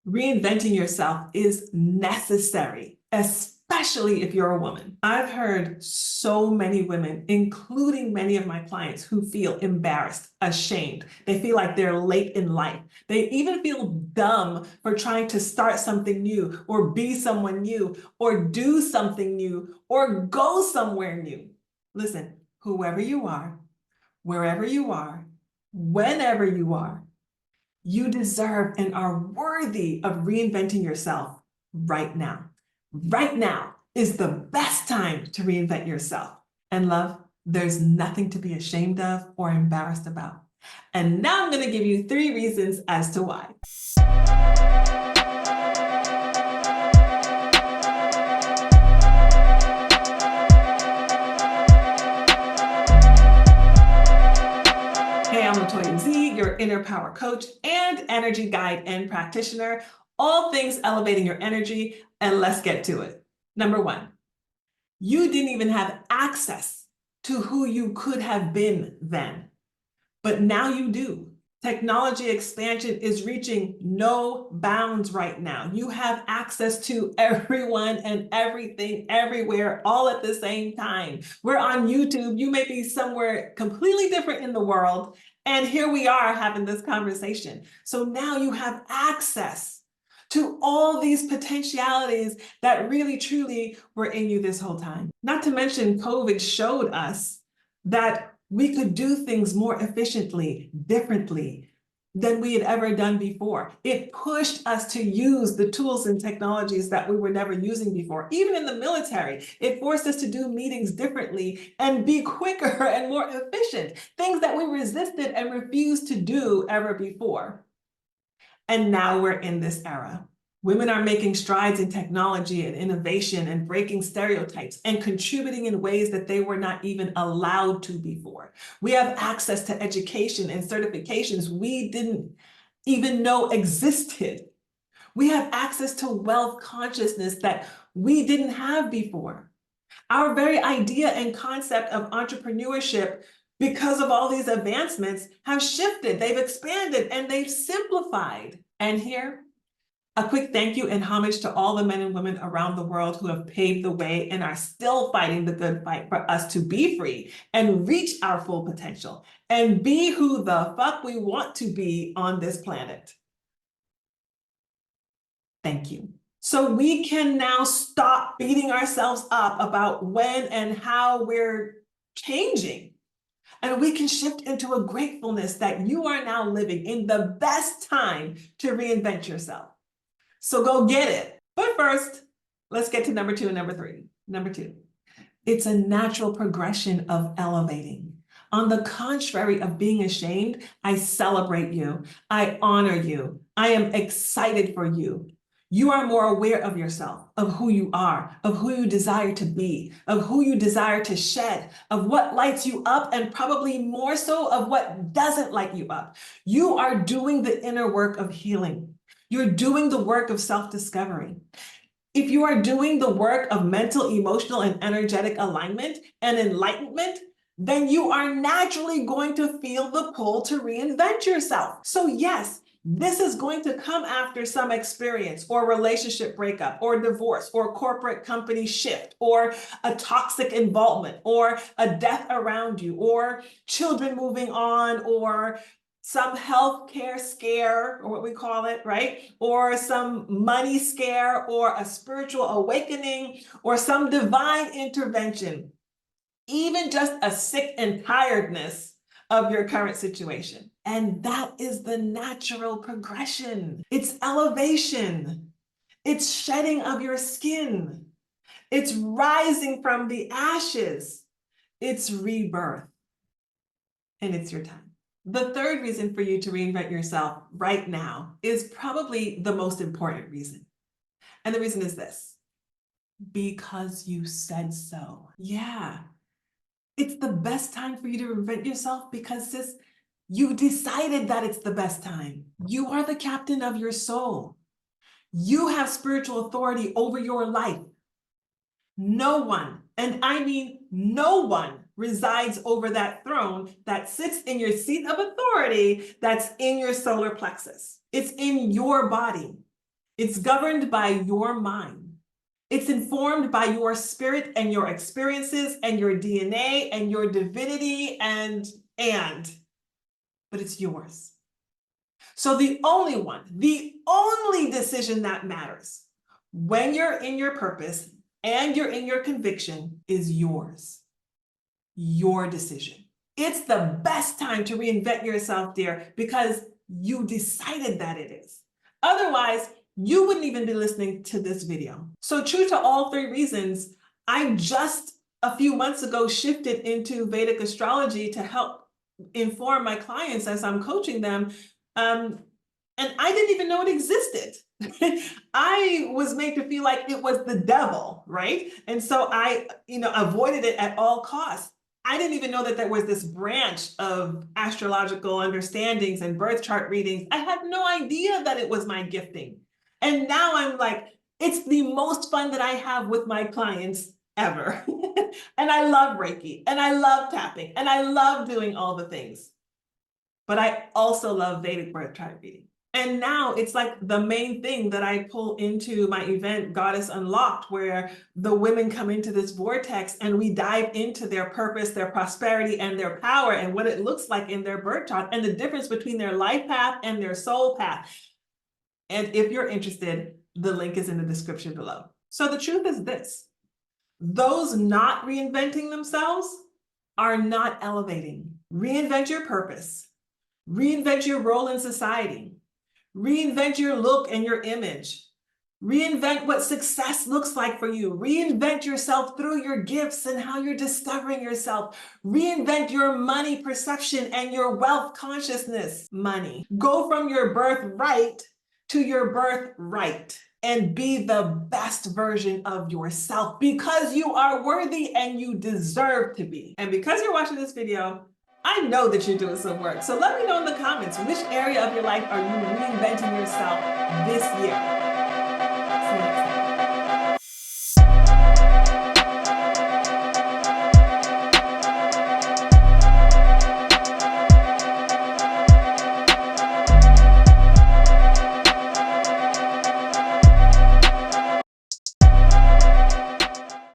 Reinventing yourself is necessary, especially if you're a woman. I've heard so many women, including many of my clients, who feel embarrassed, ashamed. They feel like they're late in life. They even feel dumb for trying to start something new or be someone new or do something new or go somewhere new. Listen, whoever you are, wherever you are, whenever you are, you deserve and are worthy of reinventing yourself right now. Right now is the best time to reinvent yourself. And love, there's nothing to be ashamed of or embarrassed about. And now I'm going to give you 3 reasons as to why. Hey, I'm Latoya Z, your inner power coach and energy guide and practitioner, all things elevating your energy, and let's get to it. Number 1, you didn't even have access to who you could have been then, but now you do. Technology expansion is reaching no bounds right now. You have access to everyone and everything, everywhere, all at the same time. We're on YouTube. You may be somewhere completely different in the world, and here we are having this conversation. So now you have access to all these potentialities that really, truly were in you this whole time. Not to mention, COVID showed us that we could do things more efficiently, differently than we had ever done before. It pushed us to use the tools and technologies that we were never using before. Even in the military, it forced us to do meetings differently and be quicker and more efficient, things that we resisted and refused to do ever before. And now we're in this era. Women are making strides in technology and innovation and breaking stereotypes and contributing in ways that they were not even allowed to before. We have access to education and certifications we didn't even know existed. We have access to wealth consciousness that we didn't have before. Our very idea and concept of entrepreneurship, because of all these advancements, have shifted, they've expanded, and they've simplified. And here, a quick thank you and homage to all the men and women around the world who have paved the way and are still fighting the good fight for us to be free and reach our full potential and be who the fuck we want to be on this planet. Thank you. So we can now stop beating ourselves up about when and how we're changing. And we can shift into a gratefulness that you are now living in the best time to reinvent yourself. So go get it. But first, let's get to number 2 and number 3. Number 2, it's a natural progression of elevating. On the contrary of being ashamed, I celebrate you. I honor you. I am excited for you. You are more aware of yourself, of who you are, of who you desire to be, of who you desire to shed, of what lights you up, and probably more so of what doesn't light you up. You are doing the inner work of healing. You're doing the work of self-discovery. If you are doing the work of mental, emotional, and energetic alignment and enlightenment, then you are naturally going to feel the pull to reinvent yourself. So yes, this is going to come after some experience or relationship breakup or divorce or corporate company shift or a toxic involvement or a death around you or children moving on or some healthcare scare, or what we call it, right? Or some money scare, or a spiritual awakening, or some divine intervention, even just a sick and tiredness of your current situation. And that is the natural progression. It's elevation. It's shedding of your skin. It's rising from the ashes. It's rebirth. And it's your time. The third reason for you to reinvent yourself right now is probably the most important reason. And the reason is this: because you said so. Yeah, it's the best time for you to reinvent yourself because sis, you decided that it's the best time. You are the captain of your soul. You have spiritual authority over your life. No one, and I mean no one, resides over that throne that sits in your seat of authority that's in your solar plexus. It's in your body. It's governed by your mind. It's informed by your spirit and your experiences and your DNA and your divinity but it's yours. So the only decision that matters when you're in your purpose and you're in your conviction is yours. Your decision. It's the best time to reinvent yourself, dear, because you decided that it is. Otherwise, you wouldn't even be listening to this video. So true to all three reasons, I just a few months ago shifted into Vedic astrology to help inform my clients as I'm coaching them. And I didn't even know it existed. I was made to feel like it was the devil, right? And so I, avoided it at all costs. I didn't even know that there was this branch of astrological understandings and birth chart readings. I had no idea that it was my gifting. And now I'm like, it's the most fun that I have with my clients ever. And I love Reiki, and I love tapping, and I love doing all the things. But I also love Vedic birth chart reading. And now it's like the main thing that I pull into my event, Goddess Unlocked, where the women come into this vortex and we dive into their purpose, their prosperity, and their power, and what it looks like in their birth chart, and the difference between their life path and their soul path. And if you're interested, the link is in the description below. So the truth is this: those not reinventing themselves are not elevating. Reinvent your purpose. Reinvent your role in society. Reinvent your look and your image. Reinvent what success looks like for you. Reinvent yourself through your gifts and how you're discovering yourself. Reinvent your money perception and your wealth consciousness. Money. Go from your birthright to your birthright and be the best version of yourself, because you are worthy and you deserve to be. And because you're watching this video, I know that you're doing some work. So let me know in the comments, which area of your life are you reinventing yourself this year?